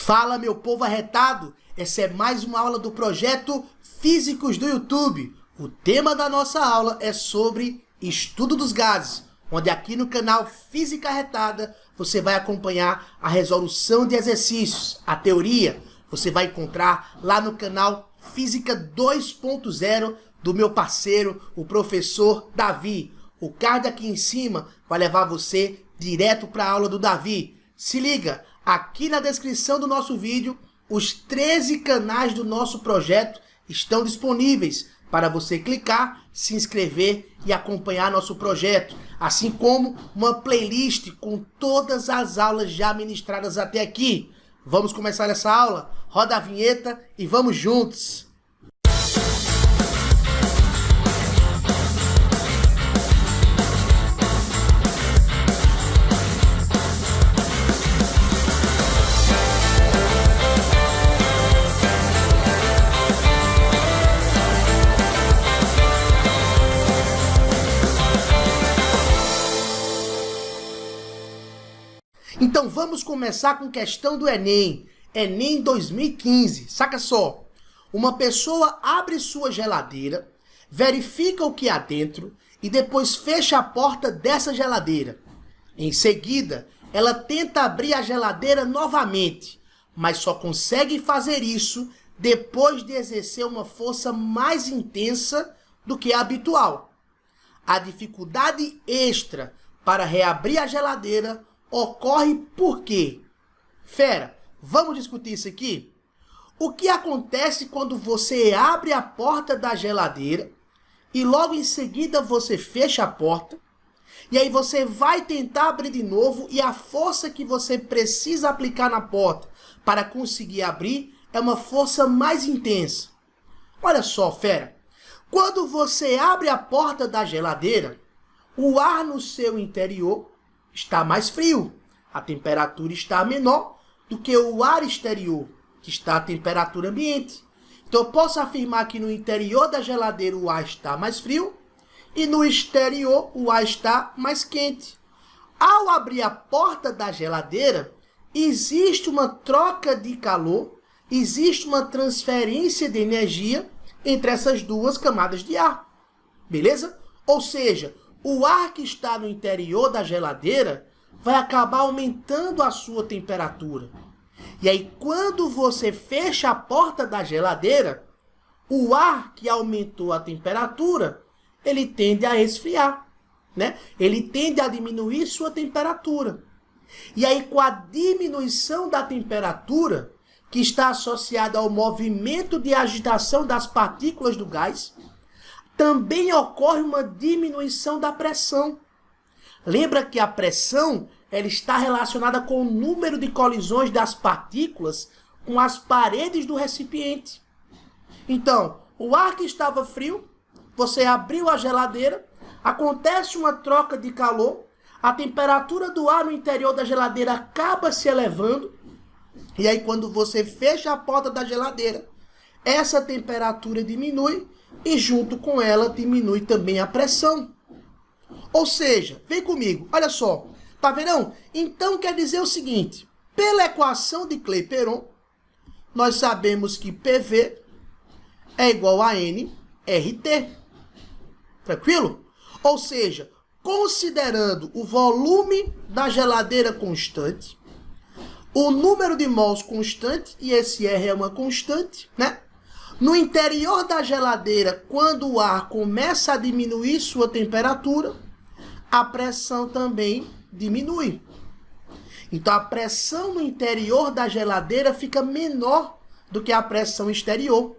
Fala, meu povo arretado! Essa é mais uma aula do projeto Físicos do YouTube. O tema da nossa aula é sobre estudo dos gases, onde aqui no canal Física Arretada você vai acompanhar a resolução de exercícios, a teoria. Você vai encontrar lá no canal Física 2.0 do meu parceiro, o professor Davi. O card aqui em cima vai levar você direto para a aula do Davi. Se liga! Aqui na descrição do nosso vídeo, os 13 canais do nosso projeto estão disponíveis para você clicar, se inscrever e acompanhar nosso projeto, assim como uma playlist com todas as aulas já ministradas até aqui. Vamos começar essa aula? Roda a vinheta e vamos juntos! Então vamos começar com questão do Enem. Enem 2015. Saca só. Uma pessoa abre sua geladeira, verifica o que há dentro e depois fecha a porta dessa geladeira. Em seguida, ela tenta abrir a geladeira novamente, mas só consegue fazer isso depois de exercer uma força mais intensa do que a habitual. A dificuldade extra para reabrir a geladeira ocorre por quê? Fera, vamos discutir isso aqui? O que acontece quando você abre a porta da geladeira e logo em seguida você fecha a porta e aí você vai tentar abrir de novo e a força que você precisa aplicar na porta para conseguir abrir é uma força mais intensa. Olha só, fera, quando você abre a porta da geladeira, o ar no seu interior está mais frio, a temperatura está menor do que o ar exterior, que está a temperatura ambiente. Então eu posso afirmar que no interior da geladeira o ar está mais frio e no exterior o ar está mais quente. Ao abrir a porta da geladeira, existe uma troca de calor, existe uma transferência de energia entre essas duas camadas de ar. Beleza? Ou seja, o ar que está no interior da geladeira vai acabar aumentando a sua temperatura. E aí, quando você fecha a porta da geladeira, o ar que aumentou a temperatura, ele tende a esfriar, né? Ele tende a diminuir sua temperatura. E aí, com a diminuição da temperatura, que está associada ao movimento de agitação das partículas do gás, também ocorre uma diminuição da pressão. Lembra que a pressão ela está relacionada com o número de colisões das partículas com as paredes do recipiente. Então, o ar que estava frio, você abriu a geladeira, acontece uma troca de calor, a temperatura do ar no interior da geladeira acaba se elevando, e aí quando você fecha a porta da geladeira, essa temperatura diminui, e junto com ela diminui também a pressão. Ou seja, vem comigo, olha só, tá vendo? Então quer dizer o seguinte, pela equação de Clapeyron, nós sabemos que PV é igual a nRT. Tranquilo? Ou seja, considerando o volume da geladeira constante, o número de mols constante, e esse R é uma constante, né? No interior da geladeira, quando o ar começa a diminuir sua temperatura, a pressão também diminui. Então a pressão no interior da geladeira fica menor do que a pressão exterior.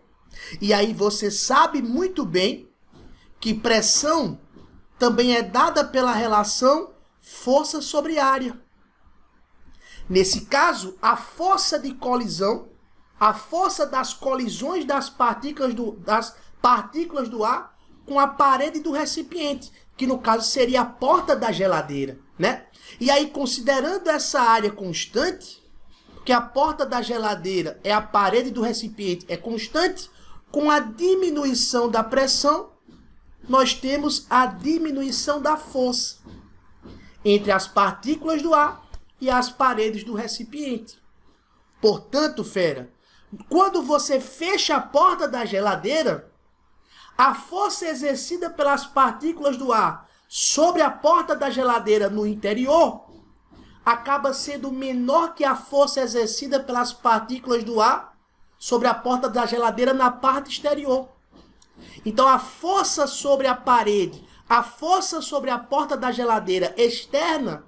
E aí você sabe muito bem que pressão também é dada pela relação força sobre área. Nesse caso, a força de colisão, a força das colisões das partículas do ar com a parede do recipiente, que no caso seria a porta da geladeira, né? E aí, considerando essa área constante, porque a porta da geladeira é a parede do recipiente, é constante, com a diminuição da pressão, nós temos a diminuição da força entre as partículas do ar e as paredes do recipiente. Portanto, fera, quando você fecha a porta da geladeira, a força exercida pelas partículas do ar sobre a porta da geladeira no interior acaba sendo menor que a força exercida pelas partículas do ar sobre a porta da geladeira na parte exterior. Então a força sobre a parede, a força sobre a porta da geladeira externa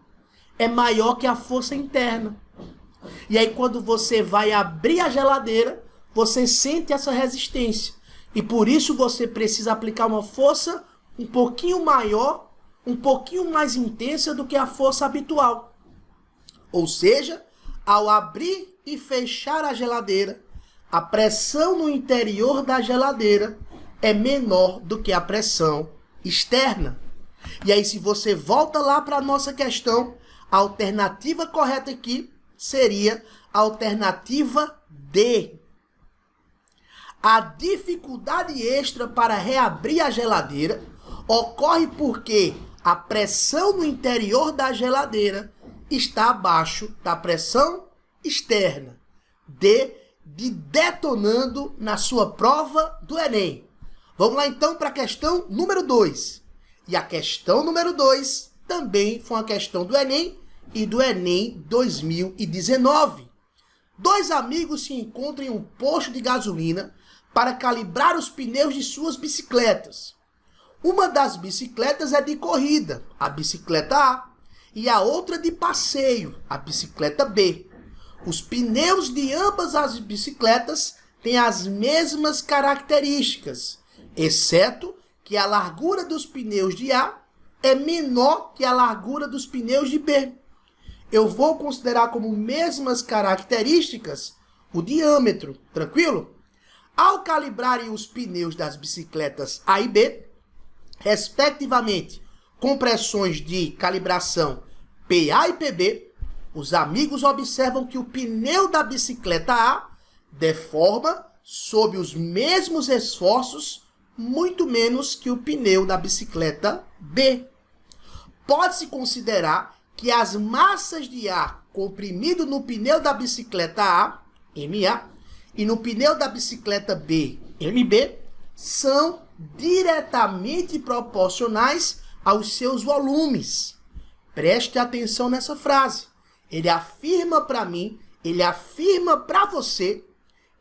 é maior que a força interna. E aí quando você vai abrir a geladeira, você sente essa resistência. E por isso você precisa aplicar uma força um pouquinho maior, um pouquinho mais intensa do que a força habitual. Ou seja, ao abrir e fechar a geladeira, a pressão no interior da geladeira é menor do que a pressão externa. E aí, se você volta lá para a nossa questão, a alternativa correta aqui seria a alternativa D. A dificuldade extra para reabrir a geladeira ocorre porque a pressão no interior da geladeira está abaixo da pressão externa. D de detonando na sua prova do Enem. Vamos lá então para a questão número 2. E a questão número 2 também foi uma questão do Enem e do Enem 2019. Dois amigos se encontram em um posto de gasolina para calibrar os pneus de suas bicicletas. Uma das bicicletas é de corrida, a bicicleta A, e a outra de passeio, a bicicleta B. Os pneus de ambas as bicicletas têm as mesmas características, exceto que a largura dos pneus de A é menor que a largura dos pneus de B. Eu vou considerar como mesmas características o diâmetro, tranquilo? Ao calibrarem os pneus das bicicletas A e B, respectivamente, com pressões de calibração PA e PB, os amigos observam que o pneu da bicicleta A deforma, sob os mesmos esforços, muito menos que o pneu da bicicleta B. Pode-se considerar que as massas de ar comprimido no pneu da bicicleta A, MA, e no pneu da bicicleta B, MB, são diretamente proporcionais aos seus volumes. Preste atenção nessa frase. Ele afirma para mim, ele afirma para você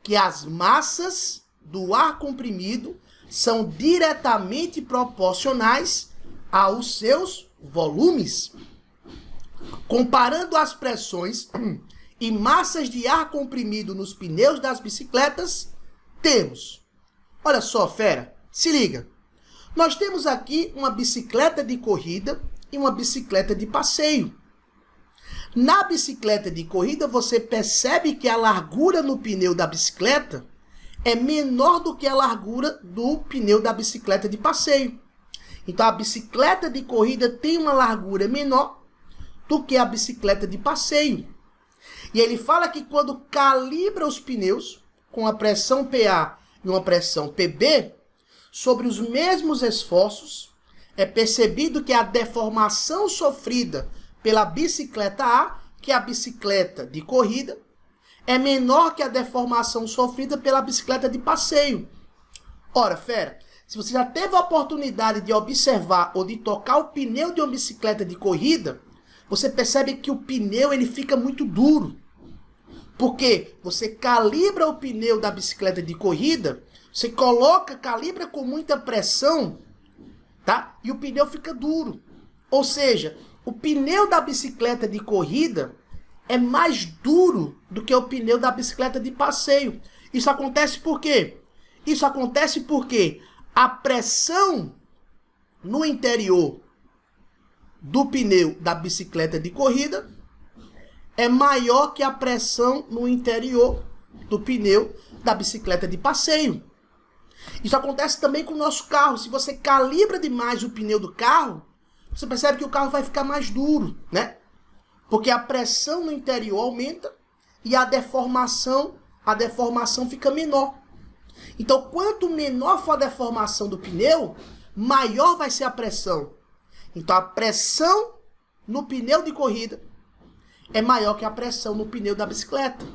que as massas do ar comprimido são diretamente proporcionais aos seus volumes. Comparando as pressões e massas de ar comprimido nos pneus das bicicletas, temos, olha só, fera, se liga. Nós temos aqui uma bicicleta de corrida e uma bicicleta de passeio. Na bicicleta de corrida, você percebe que a largura no pneu da bicicleta é menor do que a largura do pneu da bicicleta de passeio. Então, a bicicleta de corrida tem uma largura menor do que a bicicleta de passeio. E ele fala que quando calibra os pneus com a pressão PA e uma pressão PB, sobre os mesmos esforços, é percebido que a deformação sofrida pela bicicleta A, que é a bicicleta de corrida, é menor que a deformação sofrida pela bicicleta de passeio. Ora, fera, se você já teve a oportunidade de observar ou de tocar o pneu de uma bicicleta de corrida, você percebe que o pneu ele fica muito duro. Porque você calibra o pneu da bicicleta de corrida, você calibra com muita pressão, tá? E o pneu fica duro. Ou seja, o pneu da bicicleta de corrida é mais duro do que o pneu da bicicleta de passeio. Isso acontece por quê? Isso acontece porque a pressão no interior do pneu da bicicleta de corrida é maior que a pressão no interior do pneu da bicicleta de passeio. Isso acontece também com o nosso carro. Se você calibra demais o pneu do carro, você percebe que o carro vai ficar mais duro, né? Porque a pressão no interior aumenta e a deformação fica menor. Então, quanto menor for a deformação do pneu, maior vai ser a pressão. Então, a pressão no pneu de corrida é maior que a pressão no pneu da bicicleta.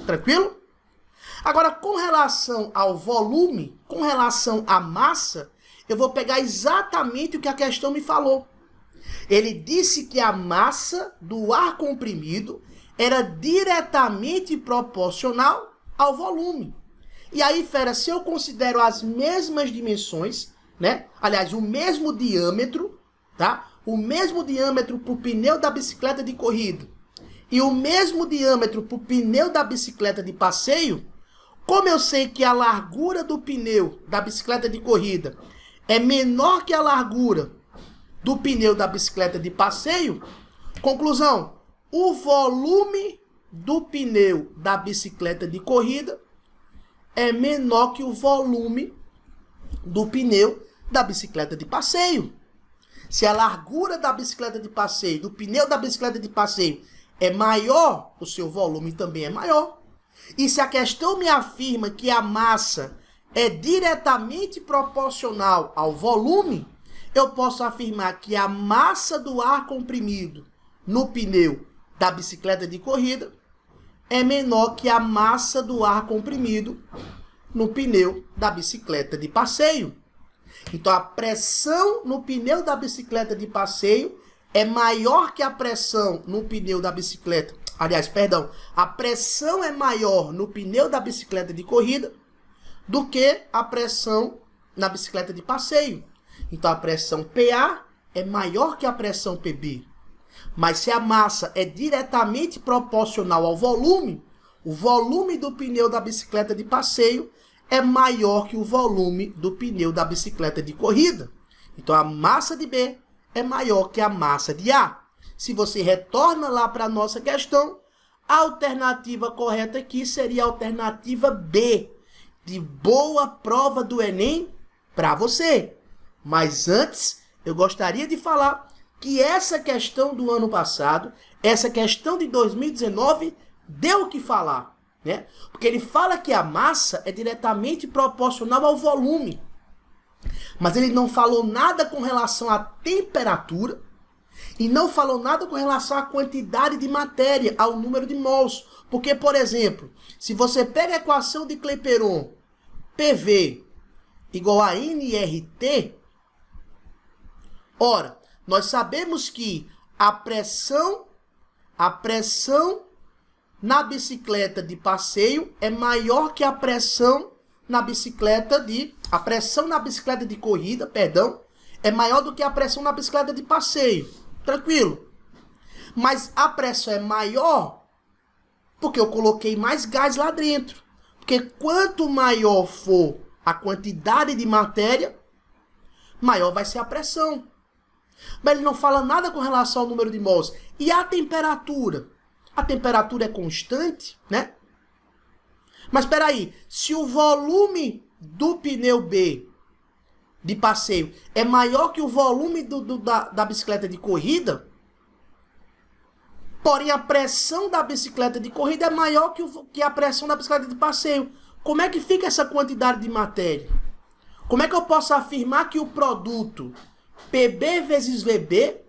Tranquilo? Agora, com relação ao volume, com relação à massa, eu vou pegar exatamente o que a questão me falou. Ele disse que a massa do ar comprimido era diretamente proporcional ao volume. E aí, fera, se eu considero as mesmas dimensões, né? Aliás, o mesmo diâmetro, tá? O mesmo diâmetro para o pneu da bicicleta de corrida e o mesmo diâmetro para o pneu da bicicleta de passeio, como eu sei que a largura do pneu da bicicleta de corrida é menor que a largura do pneu da bicicleta de passeio, conclusão, o volume do pneu da bicicleta de corrida é menor que o volume do pneu da bicicleta de passeio. Se a largura da bicicleta de passeio, do pneu da bicicleta de passeio é maior, o seu volume também é maior. E se a questão me afirma que a massa é diretamente proporcional ao volume, eu posso afirmar que a massa do ar comprimido no pneu da bicicleta de corrida é menor que a massa do ar comprimido no pneu da bicicleta de passeio. Então, a pressão no pneu da bicicleta de passeio é maior que a pressão no pneu da bicicleta. Aliás, perdão, a pressão é maior no pneu da bicicleta de corrida do que a pressão na bicicleta de passeio. Então, a pressão PA é maior que a pressão PB. Mas se a massa é diretamente proporcional ao volume, o volume do pneu da bicicleta de passeio é maior que o volume do pneu da bicicleta de corrida. Então, a massa de B é maior que a massa de A. Se você retorna lá para a nossa questão, a alternativa correta aqui seria a alternativa B, de boa prova do Enem para você. Mas antes, eu gostaria de falar que essa questão do ano passado, essa questão de 2019, deu o que falar, né? Porque ele fala que a massa é diretamente proporcional ao volume. Mas ele não falou nada com relação à temperatura e não falou nada com relação à quantidade de matéria, ao número de mols. Porque, por exemplo, se você pega a equação de Clapeyron, PV igual a nRT, ora, nós sabemos que a pressão na bicicleta de passeio é maior que a pressão na bicicleta de... A pressão na bicicleta de corrida, perdão, é maior do que a pressão na bicicleta de passeio. Tranquilo? Mas a pressão é maior porque eu coloquei mais gás lá dentro. Porque quanto maior for a quantidade de matéria, maior vai ser a pressão. Mas ele não fala nada com relação ao número de mols. E a temperatura? A temperatura é constante, né? Mas espera aí, se o volume do pneu B de passeio é maior que o volume da bicicleta de corrida, porém a pressão da bicicleta de corrida é maior que a pressão da bicicleta de passeio, como é que fica essa quantidade de matéria? Como é que eu posso afirmar que o produto PB vezes VB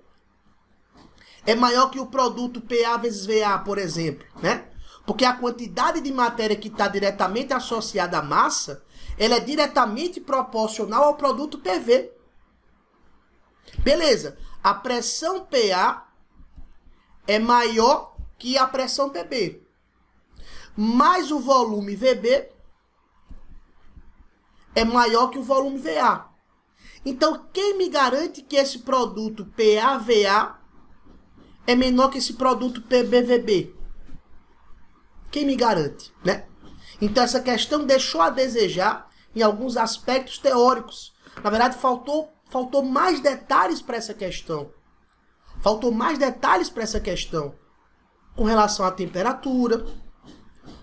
é maior que o produto PA vezes VA, por exemplo, né? Porque a quantidade de matéria que está diretamente associada à massa, ela é diretamente proporcional ao produto PV. Beleza. A pressão PA é maior que a pressão PB. Mas o volume VB é maior que o volume VA. Então, quem me garante que esse produto PA-VA é menor que esse produto PB-VB? Quem me garante, né? Então, essa questão deixou a desejar em alguns aspectos teóricos. Na verdade, faltou mais detalhes para essa questão. Faltou mais detalhes para essa questão. Com relação à temperatura,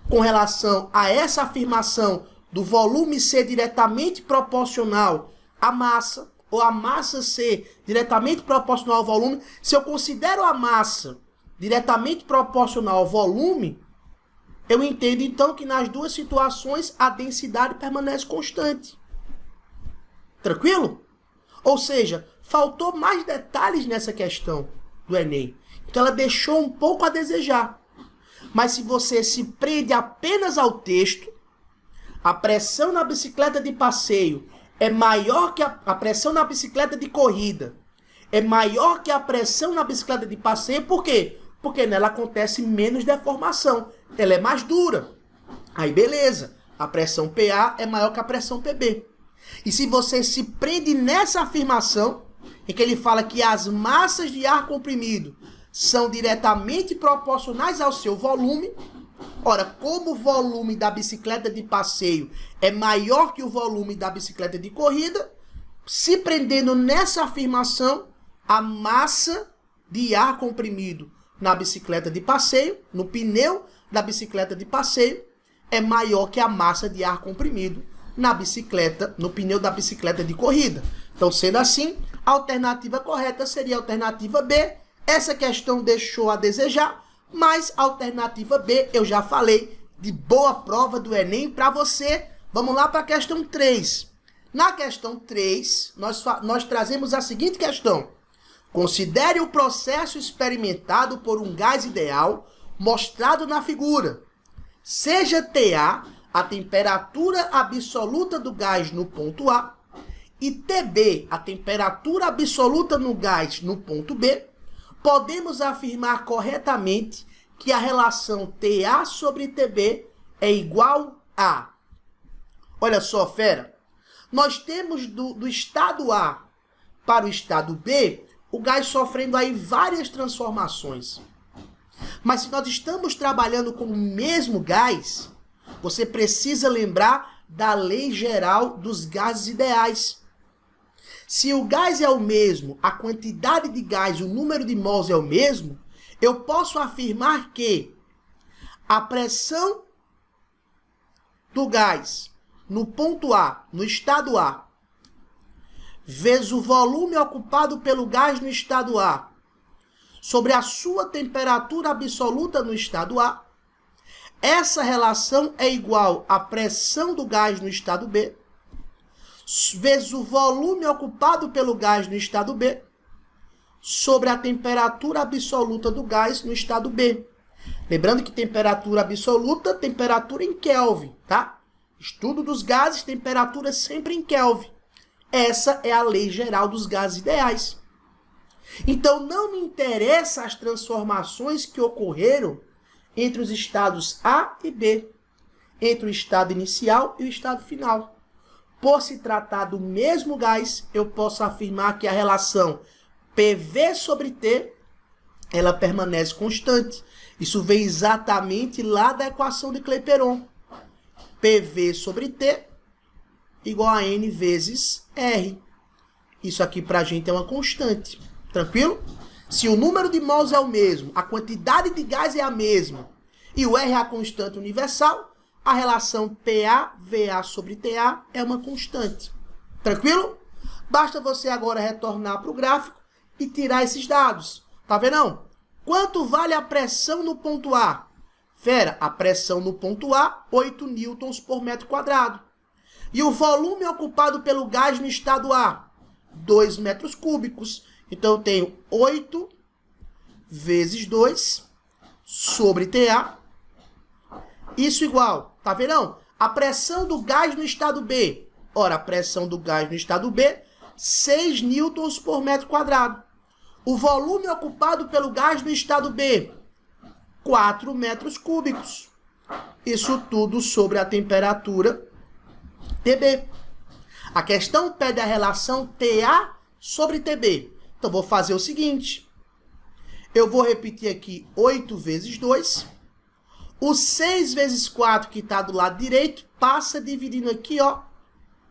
com relação a essa afirmação do volume ser diretamente proporcional à massa, ou a massa ser diretamente proporcional ao volume. Se eu considero a massa diretamente proporcional ao volume, eu entendo então que nas duas situações a densidade permanece constante. Tranquilo? Ou seja, faltou mais detalhes nessa questão do Enem. Então ela deixou um pouco a desejar. Mas se você se prende apenas ao texto, a pressão na bicicleta de passeio é maior que a pressão na bicicleta de corrida. É maior que a pressão na bicicleta de passeio, por quê? Porque nela acontece menos deformação. Ela é mais dura. Aí beleza, a pressão PA é maior que a pressão PB. E se você se prende nessa afirmação, em que ele fala que as massas de ar comprimido são diretamente proporcionais ao seu volume, ora, como o volume da bicicleta de passeio é maior que o volume da bicicleta de corrida, se prendendo nessa afirmação, a massa de ar comprimido na bicicleta de passeio, no pneu da bicicleta de passeio, é maior que a massa de ar comprimido na bicicleta, no pneu da bicicleta de corrida. Então, sendo assim, a alternativa correta seria a alternativa B. Essa questão deixou a desejar, mas a alternativa B, eu já falei, de boa prova do Enem para você. Vamos lá para a questão 3. Na questão 3, nós trazemos a seguinte questão. Considere o processo experimentado por um gás ideal mostrado na figura. Seja TA a temperatura absoluta do gás no ponto A e TB a temperatura absoluta no gás no ponto B, podemos afirmar corretamente que a relação TA sobre TB é igual a... Olha só, fera. Nós temos do estado A para o estado B o gás sofrendo aí várias transformações. Mas se nós estamos trabalhando com o mesmo gás, você precisa lembrar da lei geral dos gases ideais. Se o gás é o mesmo, a quantidade de gás, o número de mols é o mesmo, eu posso afirmar que a pressão do gás no ponto A, no estado A, vezes o volume ocupado pelo gás no estado A, sobre a sua temperatura absoluta no estado A, essa relação é igual à pressão do gás no estado B, vezes o volume ocupado pelo gás no estado B, sobre a temperatura absoluta do gás no estado B. Lembrando que temperatura absoluta, temperatura em Kelvin, tá? Estudo dos gases, temperatura sempre em Kelvin. Essa é a lei geral dos gases ideais. Então, não me interessam as transformações que ocorreram entre os estados A e B, entre o estado inicial e o estado final. Por se tratar do mesmo gás, eu posso afirmar que a relação PV sobre T, ela permanece constante. Isso vem exatamente lá da equação de Clapeyron. PV sobre T igual a N vezes R. Isso aqui pra gente é uma constante. Tranquilo? Se o número de mols é o mesmo, a quantidade de gás é a mesma e o R é a constante universal, a relação PA/VA sobre TA é uma constante. Tranquilo? Basta você agora retornar para o gráfico e tirar esses dados. Tá vendo não? Quanto vale a pressão no ponto A? Fera, a pressão no ponto A, 8 newtons por metro quadrado. E o volume ocupado pelo gás no estado A? 2 metros cúbicos. Então, eu tenho 8 vezes 2 sobre TA. Isso igual, tá vendo não? A pressão do gás no estado B. Ora, a pressão do gás no estado B, 6 newtons por metro quadrado. O volume ocupado pelo gás no estado B, 4 metros cúbicos. Isso tudo sobre a temperatura TB. A questão pede a relação TA sobre TB. Então, vou fazer o seguinte. Eu vou repetir aqui 8 vezes 2. O 6 vezes 4 que está do lado direito passa dividindo aqui, ó,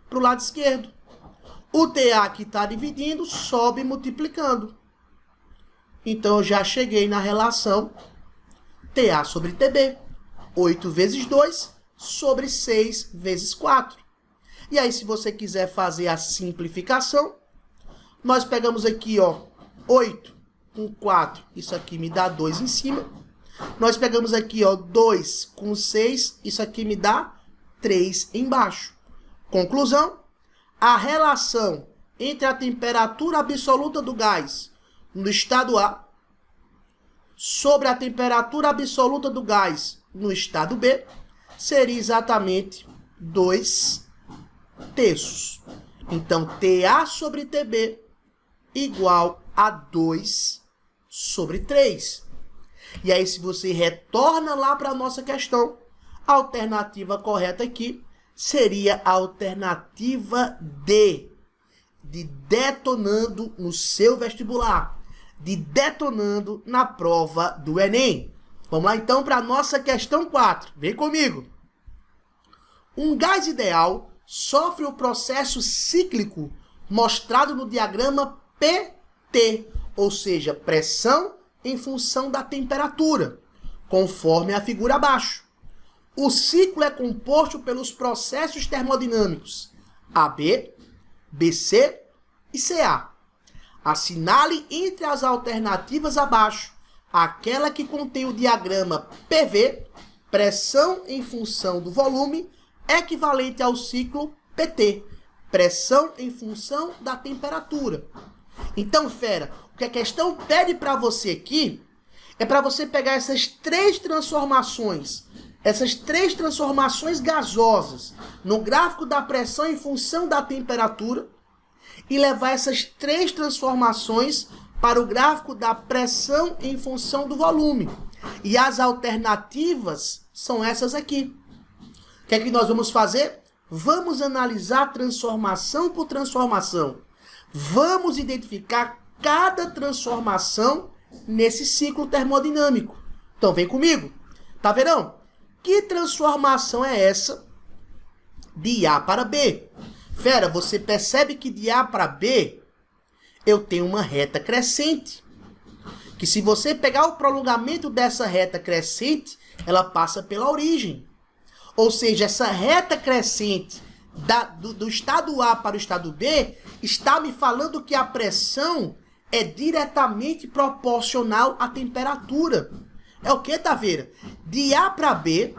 para o lado esquerdo. O TA que está dividindo sobe multiplicando. Então, eu já cheguei na relação TA sobre TB. 8 vezes 2 sobre 6 vezes 4. E aí, se você quiser fazer a simplificação, nós pegamos aqui, ó, 8 com 4. Isso aqui me dá 2 em cima. Nós pegamos aqui, ó, 2 com 6. Isso aqui me dá 3 embaixo. Conclusão, a relação entre a temperatura absoluta do gás no estado A sobre a temperatura absoluta do gás no estado B seria exatamente 2 terços. Então, TA sobre TB igual a 2 sobre 3. E aí, se você retorna lá para a nossa questão, a alternativa correta aqui seria a alternativa D, de detonando no seu vestibular, de detonando na prova do Enem. Vamos lá então para a nossa questão 4. Vem comigo. Um gás ideal sofre o processo cíclico mostrado no diagrama PT, ou seja, pressão em função da temperatura, conforme a figura abaixo. O ciclo é composto pelos processos termodinâmicos AB, BC e CA. Assinale entre as alternativas abaixo aquela que contém o diagrama PV, pressão em função do volume, equivalente ao ciclo PT, pressão em função da temperatura. Então, fera, o que a questão pede para você aqui é para você pegar essas três transformações gasosas no gráfico da pressão em função da temperatura e levar essas três transformações para o gráfico da pressão em função do volume. E as alternativas são essas aqui. O que é que nós vamos fazer? Vamos analisar transformação por transformação. Vamos identificar cada transformação nesse ciclo termodinâmico. Então, vem comigo. Tá vendo? Que transformação é essa de A para B? Fera, você percebe que de A para B eu tenho uma reta crescente. Que se você pegar o prolongamento dessa reta crescente, ela passa pela origem. Ou seja, essa reta crescente do estado A para o estado B está me falando que a pressão é diretamente proporcional à temperatura. É o que, Taveira? De A para B,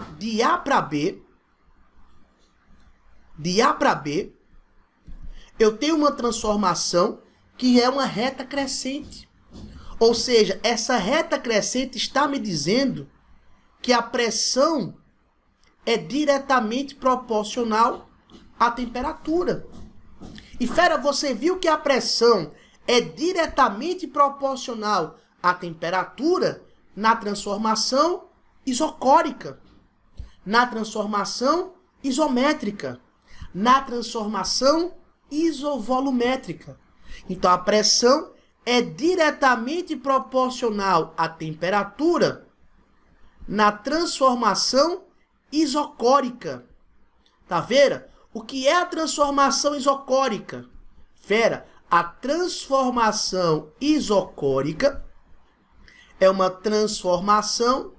eu tenho uma transformação que é uma reta crescente. Ou seja, essa reta crescente está me dizendo que a pressão é diretamente proporcional à temperatura. E, fera, você viu que a pressão é diretamente proporcional à temperatura na transformação isocórica, na transformação isométrica, na transformação isovolumétrica. Então, a pressão é diretamente proporcional à temperatura na transformação isocórica. Tá vendo? O que é a transformação isocórica? Fera, a transformação isocórica é uma transformação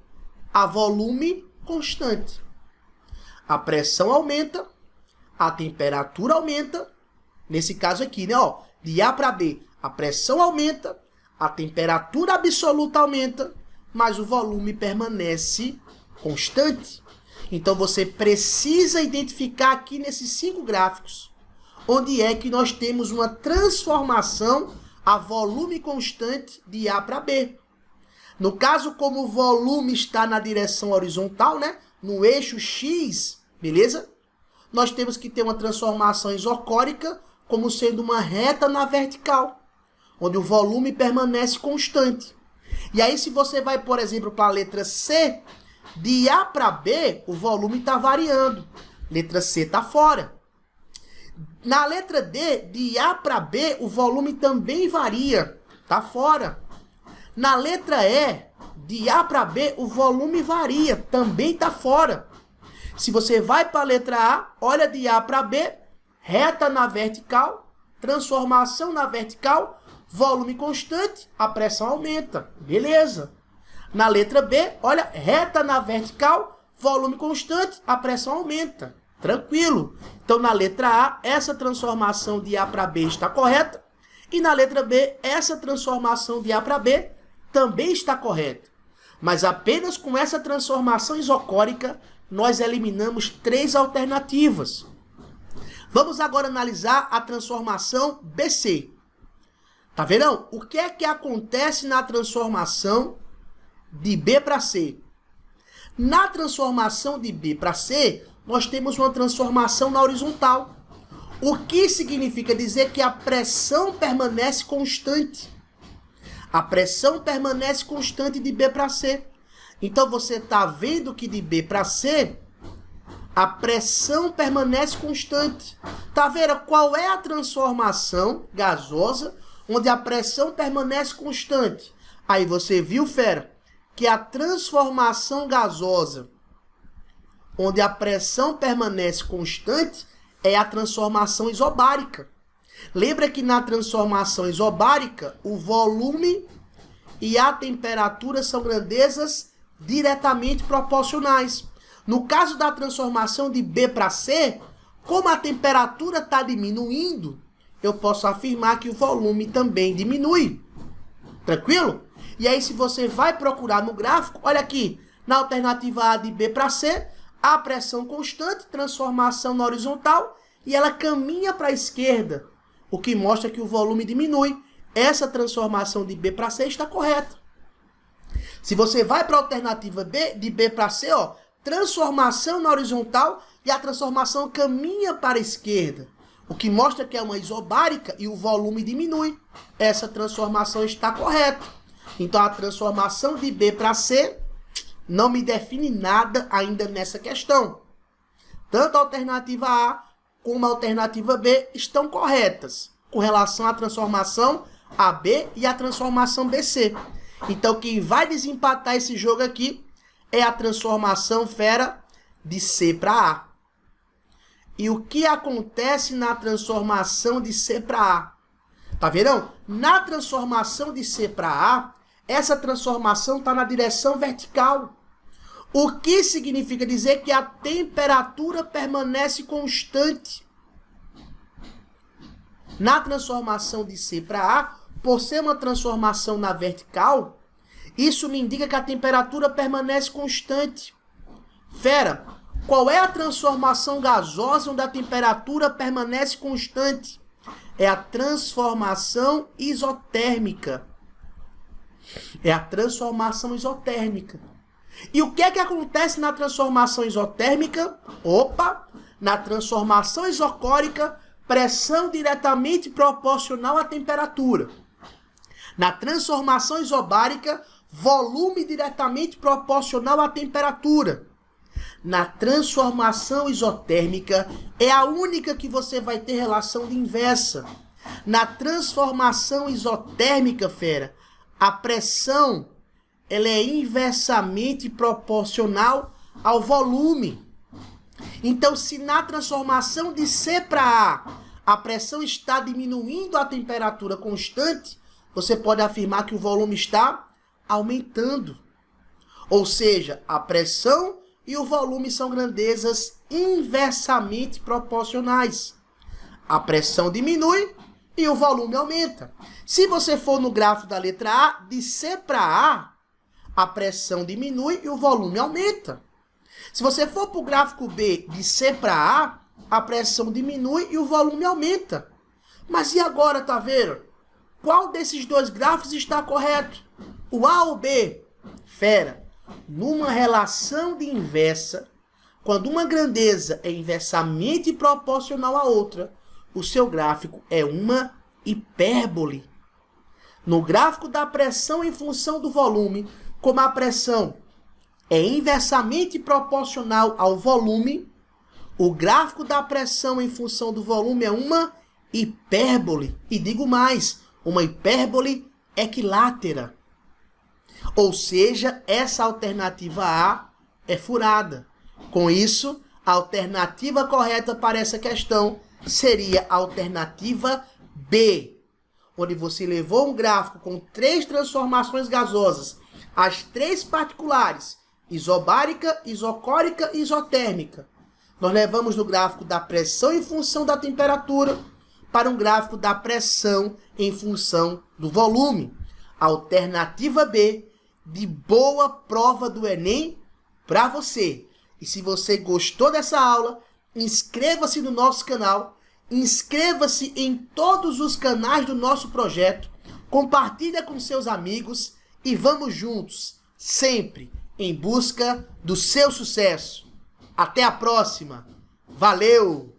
a volume constante. A pressão aumenta, a temperatura aumenta. Nesse caso aqui, né? Ó, de A para B, a pressão aumenta, a temperatura absoluta aumenta, mas o volume permanece constante. Então, você precisa identificar aqui nesses 5 gráficos onde é que nós temos uma transformação a volume constante de A para B. No caso, como o volume está na direção horizontal, né, no eixo X, beleza? Nós temos que ter uma transformação isocórica como sendo uma reta na vertical, onde o volume permanece constante. E aí, se você vai, por exemplo, para a letra C, de A para B, o volume está variando. Letra C está fora. Na letra D, de A para B, o volume também varia. Está fora. Na letra E, de A para B, o volume varia. Também está fora. Se você vai para a letra A, olha de A para B, reta na vertical, transformação na vertical, volume constante, a pressão aumenta. Beleza. Na letra B, olha, reta na vertical, volume constante, a pressão aumenta. Tranquilo. Então, na letra A, essa transformação de A para B está correta. E na letra B, essa transformação de A para B também está correta. Mas apenas com essa transformação isocórica, nós eliminamos 3 alternativas. Vamos agora analisar a transformação BC. Tá vendo? O que é que acontece na transformação de B para C. Na transformação de B para C, nós temos uma transformação na horizontal. O que significa dizer que a pressão permanece constante. A pressão permanece constante de B para C. Então você está vendo que de B para C, a pressão permanece constante. Tá vendo qual é a transformação gasosa onde a pressão permanece constante? Aí você viu, fera, que a transformação gasosa onde a pressão permanece constante é a transformação isobárica. Lembra que na transformação isobárica, o volume e a temperatura são grandezas diretamente proporcionais. No caso da transformação de B para C, como a temperatura está diminuindo, eu posso afirmar que o volume também diminui. Tranquilo? E aí, se você vai procurar no gráfico, olha aqui, na alternativa A de B para C, a pressão constante, transformação na horizontal, e ela caminha para a esquerda, o que mostra que o volume diminui. Essa transformação de B para C está correta. Se você vai para a alternativa B, de B para C, ó, transformação na horizontal e a transformação caminha para a esquerda, o que mostra que é uma isobárica e o volume diminui. Essa transformação está correta. Então a transformação de B para C não me define nada ainda nessa questão. Tanto a alternativa A como a alternativa B estão corretas com relação à transformação AB e à transformação BC. Então quem vai desempatar esse jogo aqui é a transformação, fera, de C para A. E o que acontece na transformação de C para A? Tá vendo? Na transformação de C para A, essa transformação está na direção vertical. O que significa dizer que a temperatura permanece constante. Na transformação de C para A, por ser uma transformação na vertical, isso me indica que a temperatura permanece constante. Fera, qual é a transformação gasosa onde a temperatura permanece constante? É a transformação isotérmica. É a transformação isotérmica. E o que é que acontece na transformação isotérmica? Opa! Na transformação isocórica, pressão diretamente proporcional à temperatura. Na transformação isobárica, volume diretamente proporcional à temperatura. Na transformação isotérmica, é a única que você vai ter relação de inversa. Na transformação isotérmica, fera, a pressão ela é inversamente proporcional ao volume. Então, se na transformação de C para A pressão está diminuindo a temperatura constante, você pode afirmar que o volume está aumentando. Ou seja, a pressão e o volume são grandezas inversamente proporcionais. A pressão diminui e o volume aumenta. Se você for no gráfico da letra A, de C para A pressão diminui e o volume aumenta. Se você for para o gráfico B, de C para A pressão diminui e o volume aumenta. Mas e agora, tá vendo? Qual desses dois gráficos está correto? O A ou o B? Fera, numa relação de inversa, quando uma grandeza é inversamente proporcional à outra, o seu gráfico é uma hipérbole. No gráfico da pressão em função do volume, como a pressão é inversamente proporcional ao volume, o gráfico da pressão em função do volume é uma hipérbole. E digo mais, uma hipérbole equilátera. Ou seja, essa alternativa A é furada. Com isso, a alternativa correta para essa questão seria a alternativa B, onde você levou um gráfico com 3 transformações gasosas, as 3 particulares, isobárica, isocórica e isotérmica. Nós levamos do gráfico da pressão em função da temperatura para um gráfico da pressão em função do volume. Alternativa B, de boa prova do Enem para você. E se você gostou dessa aula, inscreva-se no nosso canal, inscreva-se em todos os canais do nosso projeto, compartilha com seus amigos e vamos juntos sempre em busca do seu sucesso. Até a próxima. Valeu!